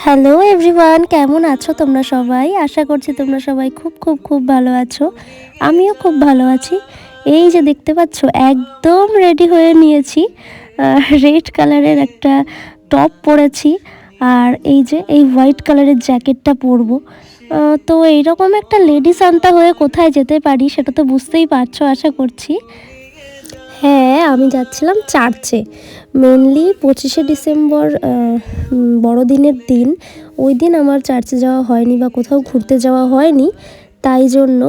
Hello everyone, কেমন আছো তোমরা সবাই? আশা করছি তোমরা সবাই খুব খুব খুব ভালো আছো। আমিও খুব ভালো আছি। এই যে দেখতে পাচ্ছ, একদম রেডি হয়ে নিয়েছি। রেড কালারের একটা টপ পরেছি, আর এই যে এই হোয়াইট কালারের জ্যাকেটটা পরবো। তো এইরকম একটা লেডি সান্তা হয়ে কোথায় যেতে পারি সেটা তো বুঝতেই পারছো আশা করছি। হ্যাঁ, আমি যাচ্ছিলাম চার্চে। মেনলি 25শে ডিসেম্বর বড়দিনের দিন। ওই দিন আমার চার্চে যাওয়া হয়নি বা কোথাও ঘুরতে যাওয়া হয়নি। তাই জন্য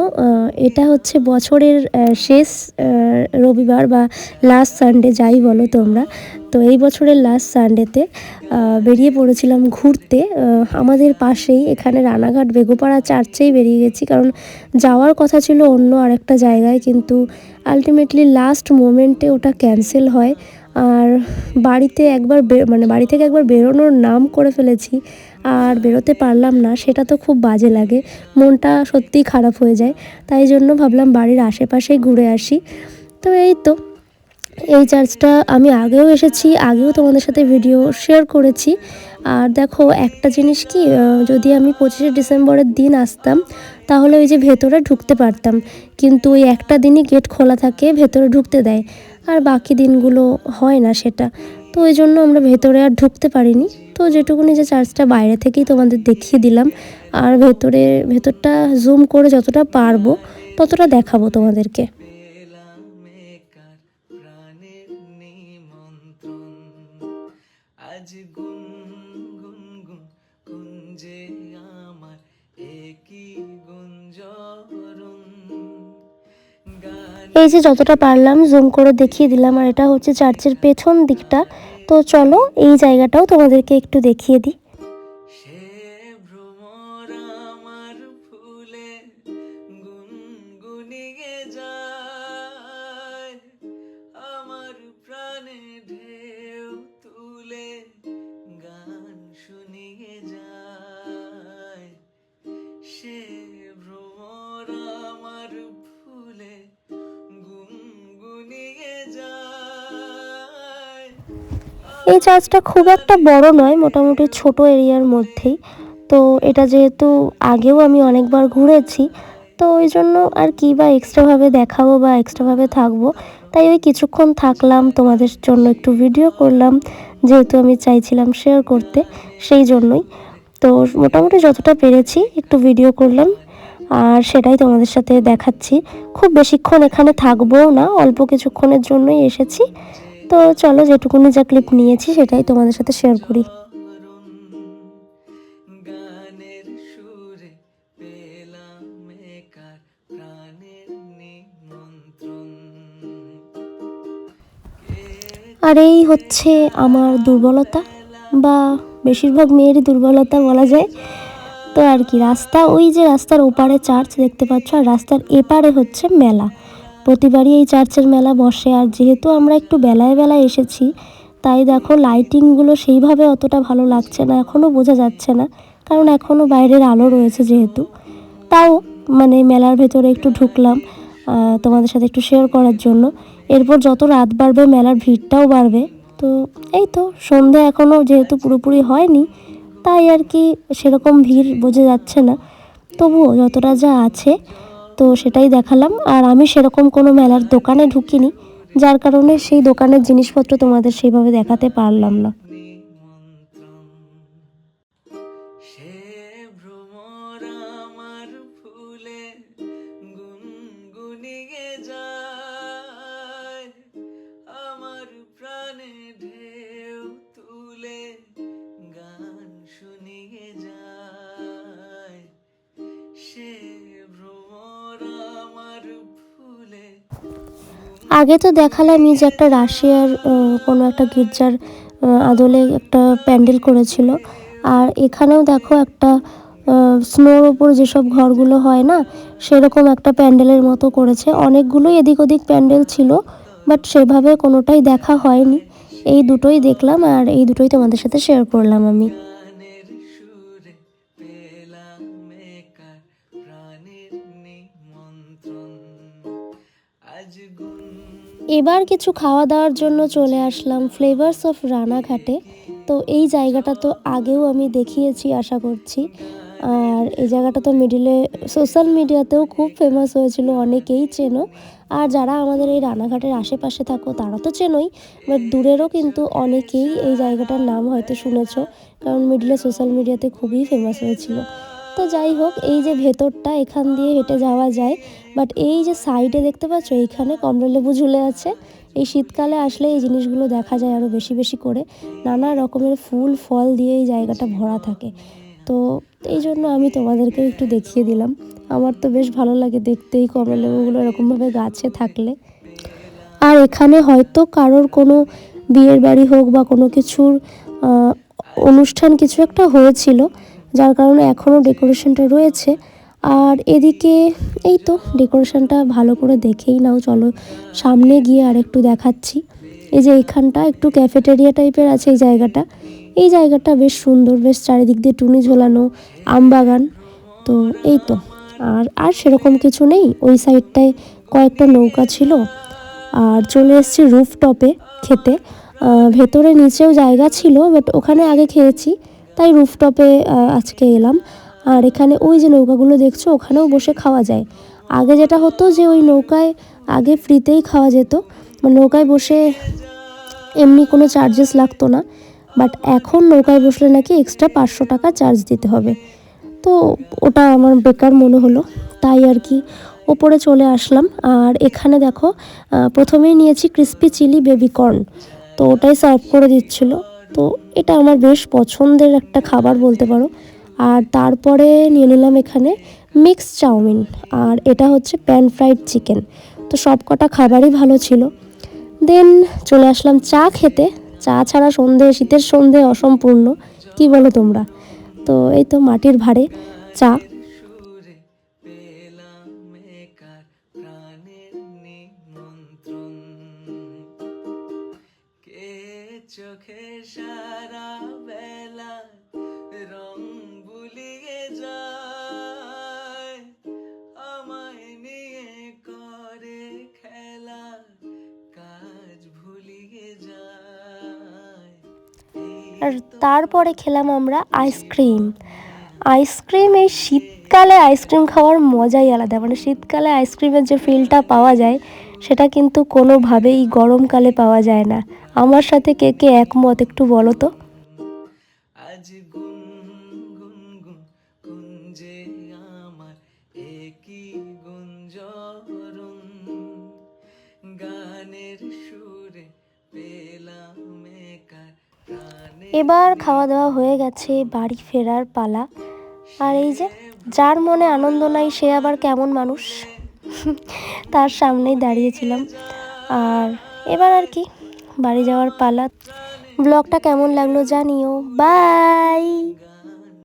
এটা হচ্ছে বছরের শেষ রবিবার বা লাস্ট সানডে যাই বলো তোমরা। তো এই বছরের লাস্ট সানডেতে বেরিয়ে পড়েছিলাম ঘুরতে। আমাদের পাশেই এখানে রানাঘাট বেগোপাড়া চার্চেই বেরিয়ে গেছি, কারণ যাওয়ার কথা ছিল অন্য আরেকটা জায়গায়, কিন্তু আলটিমেটলি লাস্ট মোমেন্টে ওটা ক্যান্সেল হয়। আর বাড়িতে একবার বাড়ি থেকে একবার বেরোনোর নাম করে ফেলেছি, আর বেরোতে পারলাম না, সেটা তো খুব বাজে লাগে, মনটা সত্যিই খারাপ হয়ে যায়। তাই জন্য ভাবলাম বাড়ির আশেপাশেই ঘুরে আসি। তো এই তো, এই চার্চটা আমি আগেও এসেছি, আগেও তোমাদের সাথে ভিডিও শেয়ার করেছি। আর দেখো একটা জিনিস কি, যদি আমি 25শে ডিসেম্বরের দিন আসতাম তাহলে ওই যে ভেতরে ঢুকতে পারতাম, কিন্তু ওই একটা দিনই গেট খোলা থাকে, ভেতরে ঢুকতে দেয়, আর বাকি দিনগুলো হয় না সেটা। তো ওই জন্য আমরা ভেতরে আর ঢুকতে পারিনি। তো যেটুকুনি যে চার্চটা বাইরে থেকেই তোমাদের দেখিয়ে দিলাম, আর ভেতরটা জুম করে যতটা পারবো ততটা দেখাবো তোমাদেরকে। আজ গুন গুন গুন কুঞ্জে আমার একই গুঞ্জরণ। এই যে যতটা পারলাম জুম করে দেখিয়ে দিলাম, আর এটা হচ্ছে চার্চের পেছন দিকটা। তো চলো এই জায়গাটাও তোমাদেরকে একটু দেখিয়ে দিই। এই চার্চটা খুব একটা বড় নয়, মোটামুটি ছোট এরিয়ার মধ্যেই। তো এটা যেহেতু আগেও আমি অনেকবার ঘুরেছি, তো ওই জন্য আর কি বা এক্সট্রাভাবে দেখাবো বা এক্সট্রাভাবে থাকবো, তাই ওই কিছুক্ষণ থাকলাম, তোমাদের জন্য একটু ভিডিও করলাম, যেহেতু আমি চাইছিলাম শেয়ার করতে, সেই জন্যই। তো মোটামুটি যতটা পেরেছি একটু ভিডিও করলাম, আর সেটাই তোমাদের সাথে দেখাচ্ছি। খুব বেশিক্ষণ এখানে থাকবোও না, অল্প কিছুক্ষণের জন্যই এসেছি। তো চলো যেটুকুনি যা ক্লিপ নিয়েছি সেটাই তোমাদের সাথে শেয়ার করি। আর এই হচ্ছে আমার দুর্বলতা, বা বেশিরভাগ মেয়েরই দুর্বলতা বলা যায়। তো আর কি, ওই যে রাস্তার ওপারে চার্চ দেখতে পাচ্ছ, আর রাস্তার এপারে হচ্ছে মেলা। প্রতিবারই এই চার্চের মেলা বসে, আর যেহেতু আমরা একটু বেলায় বেলায় এসেছি, তাই দেখো লাইটিংগুলো সেইভাবে অতটা ভালো লাগছে না, এখনও বোঝা যাচ্ছে না, কারণ এখনও বাইরের আলো রয়েছে যেহেতু। তাও মেলার ভেতরে একটু ঢুকলাম তোমাদের সাথে একটু শেয়ার করার জন্য। এরপর যত রাত বাড়বে মেলার ভিড়টাও বাড়বে। তো এই তো, সন্ধে এখনও যেহেতু পুরোপুরি হয়নি, তাই আর কি সেরকম ভিড় বোঝা যাচ্ছে না, তবুও যতটা যা আছে তো সেটাই দেখালাম। আর আমি সেরকম কোনো মেলার দোকানে ঢুকিনি, যার কারণে সেই দোকানের জিনিসপত্র তোমাদের সেইভাবে দেখাতে পারলাম না। আগে তো দেখালামই যে একটা রাশিয়ার কোনো একটা গির্জার আদলে একটা প্যান্ডেল করেছিল, আর এখানেও দেখো একটা স্নোর ওপর যেসব ঘরগুলো হয় না, সেরকম একটা প্যান্ডেলের মতো করেছে। অনেকগুলোই এদিক ওদিক প্যান্ডেল ছিল, বাট সেভাবে কোনোটাই দেখা হয়নি। এই দুটোই দেখলাম, আর এই দুটোই তোমাদের সাথে শেয়ার করলাম আমি। এবার কিছু খাওয়া দাওয়ার জন্য চলে আসলাম ফ্লেভার্স অফ রানাঘাটে। তো এই জায়গাটা তো আগেও আমি দেখিয়েছি আশা করছি। আর এই জায়গাটা তো মিডিলে সোশ্যাল মিডিয়াতেও খুব ফেমাস হয়েছিল, অনেকেই চেনো। আর যারা আমাদের এই রানাঘাটের আশেপাশে থাকো তারা তো চেনোই, বাট দূরেরও কিন্তু অনেকেই এই জায়গাটার নাম হয়তো শুনেছো, কারণ মিডিলে সোশ্যাল মিডিয়াতে খুবই ফেমাস হয়েছিল। তো যাই হোক, এই যে ভেতরটা, এখান দিয়ে হেঁটে যাওয়া যায়, বাট এই যে সাইডে দেখতে পাচ্ছ এইখানে কমলালেবু ঝুলে আছে। এই শীতকালে আসলে এই জিনিসগুলো দেখা যায় আরও বেশি বেশি করে, নানা রকমের ফুল ফল দিয়ে এই জায়গাটা ভরা থাকে। তো এই জন্য আমি তোমাদেরকেও একটু দেখিয়ে দিলাম। আমার তো বেশ ভালো লাগে দেখতে এই কমলালেবুগুলো এরকমভাবে গাছে থাকলে। আর এখানে হয়তো কারোর কোনো বিয়ের বাড়ি হোক বা কোনো কিছুর অনুষ্ঠান কিছু একটা হয়েছিল, যার কারণে এখনও ডেকোরেশনটা রয়েছে। আর এদিকে এই তো ডেকোরেশনটা ভালো করে দেখেই নাও, চলো সামনে গিয়ে আর একটু দেখাচ্ছি। এই যে এখানটা একটু ক্যাফেটেরিয়া টাইপের আছে এই জায়গাটা। এই জায়গাটা বেশ সুন্দর, বেশ চারিদিক দিয়ে টুনি ঝোলানো, আম বাগান। তো এই তো, আর সেরকম কিছু নেই। ওই সাইডটায় কয়েকটা নৌকা ছিল। আর চলে এসেছি রুফটপে খেতে। ভেতরে নিচেও জায়গা ছিল, বাট ওখানে আগে খেয়েছি, তাই রুফটপে আজকে এলাম। আর এখানে ওই যে নৌকাগুলো দেখছো, ওখানেও বসে খাওয়া যায়। আগে যেটা হতো যে ওই নৌকায় আগে ফ্রিতেই খাওয়া যেত, মানে নৌকায় বসে এমনি কোনো চার্জেস লাগতো না, বাট এখন নৌকায় বসলে নাকি এক্সট্রা 500 টাকা চার্জ দিতে হবে। তো ওটা আমার বেকার মনে হলো, তাই আর কি ওপরে চলে আসলাম। আর এখানে দেখো প্রথমেই নিয়েছি ক্রিস্পি চিলি বেবি কর্ন, তো ওটাই সার্ভ করে দিচ্ছিল। তো এটা আমার বেশ পছন্দের একটা খাবার বলতে পারো। আর তারপরে নিয়ে নিলাম এখানে মিক্স চাউমিন, আর এটা হচ্ছে প্যান ফ্রাইড চিকেন। তো সব কটা খাবারই ভালো ছিল। দেন চলে আসলাম চা খেতে। চা ছাড়া শীতের সন্ধে অসম্পূর্ণ, কি বলো তোমরা? তো এই তো মাটির ভাঁড়ে চা। চোখে সারা বেলা রং বুলিয়ে যায়, আমায় নিয়ে করে খেলা, কাজ ভুলিয়ে যায়। আর তারপরে খেলাম আমরা আইসক্রিম। এই শীতকালে আইসক্রিম খাওয়ার মজাই আলাদা, মানে শীতকালে আইসক্রিমের যে ফিলটা পাওয়া যায় সেটা কিন্তু কোনোভাবেই গরমকালে পাওয়া যায় না। আমার সাথে কে কে একমত একটু বলো তো। আজ গুনজে আমার একই গুঞ্জরণ, গানের সুরে পেলাম এবার খাওয়া দাওয়া হয়ে গেছে, বাড়ি ফেরার পালা। আর এই যে যার মনে আনন্দ নাই সে আবার কেমন মানুষ, তার সামনেই দাঁড়িয়েছিলাম। আর এবার আর কি বাড়ি যাওয়ার পালা। ব্লগটা কেমন লাগলো জানিও। বাই।